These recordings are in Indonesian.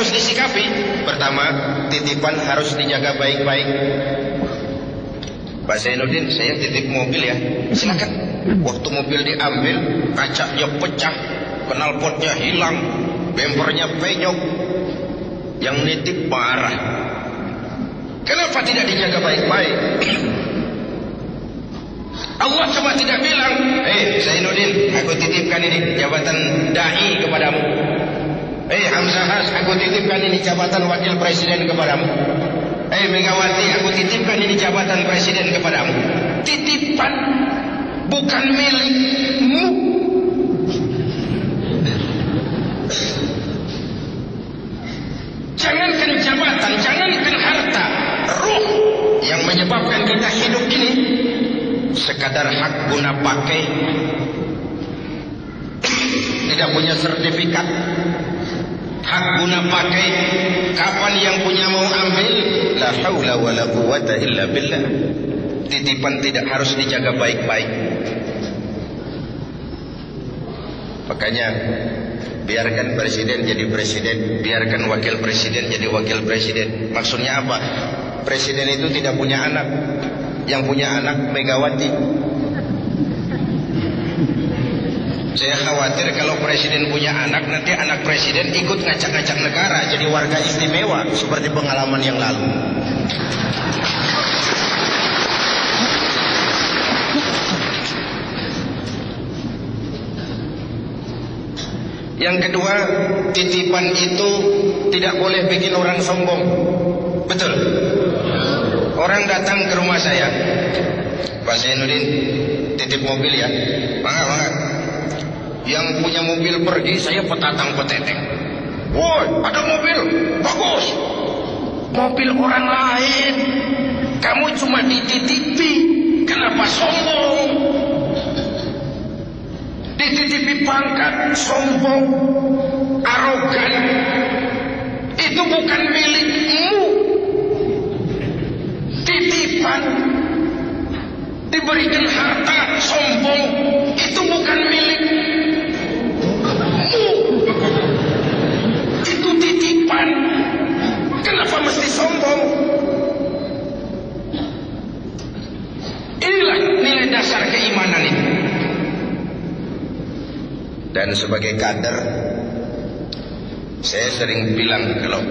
harus disikapi? Pertama, titipan harus dijaga baik-baik. Pak Zainuddin, saya titip mobil ya. Silakan. Waktu mobil diambil, kacanya pecah, knalpotnya hilang, bempernya penyok. Yang nitip marah. Kenapa tidak dijaga baik-baik? Allah cuma tidak bilang, Zainuddin, aku titipkan ini jabatan dai kepadamu. Hamzahas, aku titipkan ini jabatan wakil presiden kepadamu. Megawati, aku titipkan ini jabatan presiden kepadamu. Titipan, bukan milikmu. Jangankan jabatan, jangankan harta, ruh yang menyebabkan kita hidup ini sekadar hak guna pakai, tidak punya sertifikat hak guna pakai. Kapan yang punya mau ambil? La haula wala quwata illa billah. Titipan tidak harus dijaga baik-baik. Makanya biarkan presiden jadi presiden, biarkan wakil presiden jadi wakil presiden. Maksudnya apa? Presiden itu tidak punya anak. Yang punya anak Megawati. Saya khawatir kalau presiden punya anak, nanti anak presiden ikut ngacak-ngacak negara, jadi warga istimewa seperti pengalaman yang lalu. Yang kedua, titipan itu tidak boleh bikin orang sombong. Betul? Orang datang ke rumah saya, Pak Zainuddin, titip mobil ya. Bangga. Yang punya mobil pergi, saya petatang peteteng. Woi, ada mobil, bagus. Mobil orang lain, kamu cuma dititipi. Kenapa sombong? Dititipi pangkat, sombong, arogan. Itu bukan milikmu. Titipan, diberikan harta, sombong, itu bukan milikmu. Itu titipan. Kenapa mesti sombong? Inilah nilai dasar keimanan ini. Dan sebagai kader, saya sering bilang kalau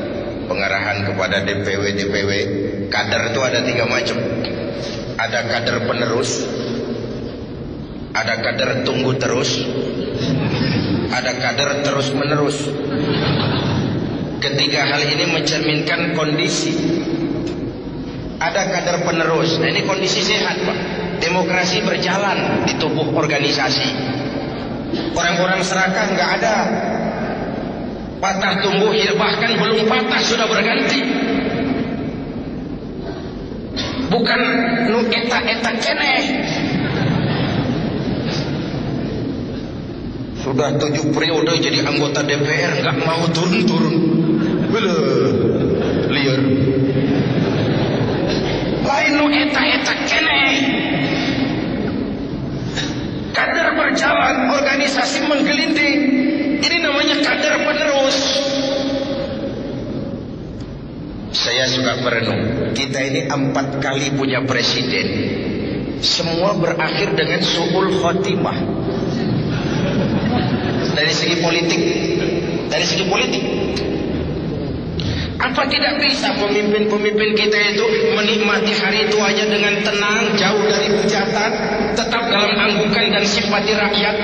pengarahan kepada DPW, kader itu ada 3 macam. Ada kader penerus, ada kader tunggu terus, ada kader terus menerus. Ketiga hal ini mencerminkan kondisi. Ada kader penerus. Nah, ini kondisi sehat, Pak. Demokrasi berjalan di tubuh organisasi. Orang-orang serakah nggak ada. Patah tumbuh, bahkan belum patah sudah berganti. Bukan nu eta keneh. Sudah 7 periode jadi anggota DPR nggak mau turun-turun. Liar. Lain nu eta keneh. Kader berjalan, organisasi menggelinding. Ini namanya kader penerus. Saya suka merenung. Kita ini 4 kali punya presiden. Semua berakhir dengan su'ul khotimah. Dari segi politik. Apa tidak bisa pemimpin-pemimpin kita itu menikmati hari tuanya dengan tenang, jauh dari hujatan, tetap dalam anggukan dan simpati rakyat?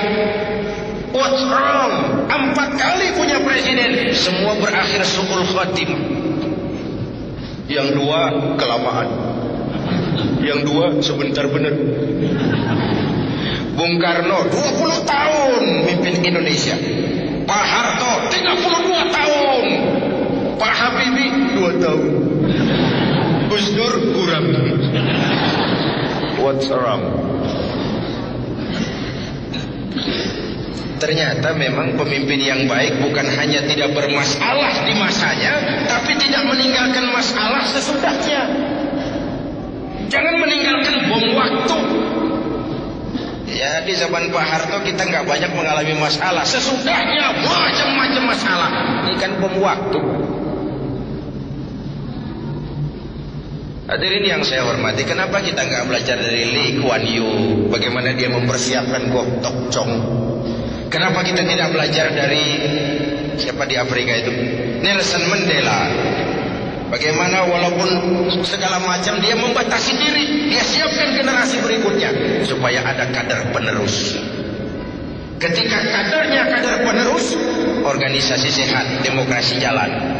What's wrong? 4 kali punya presiden, semua berakhir su'ul khotimah. Yang 2 kelamaan, yang 2 sebentar benar. Bung Karno 20 tahun mimpin Indonesia, Pak Harto 32 tahun, Pak Habibie 2 tahun, Gus Dur kurang. What's wrong? Ternyata memang pemimpin yang baik bukan hanya tidak bermasalah di masanya, tapi tidak meninggalkan masalah sesudahnya. Jangan meninggalkan bom waktu. Ya di zaman Pak Harto kita nggak banyak mengalami masalah. Sesudahnya macam-macam masalah. Ini kan bom waktu. Hadirin yang saya hormati, kenapa kita nggak belajar dari Lee Kuan Yew, bagaimana dia mempersiapkan Gok Tok Chong? Kenapa kita tidak belajar dari siapa di Afrika itu, Nelson Mandela? Bagaimana walaupun segala macam dia membatasi diri, dia siapkan generasi berikutnya supaya ada kader penerus. Ketika kadernya kader penerus, organisasi sehat, demokrasi jalan.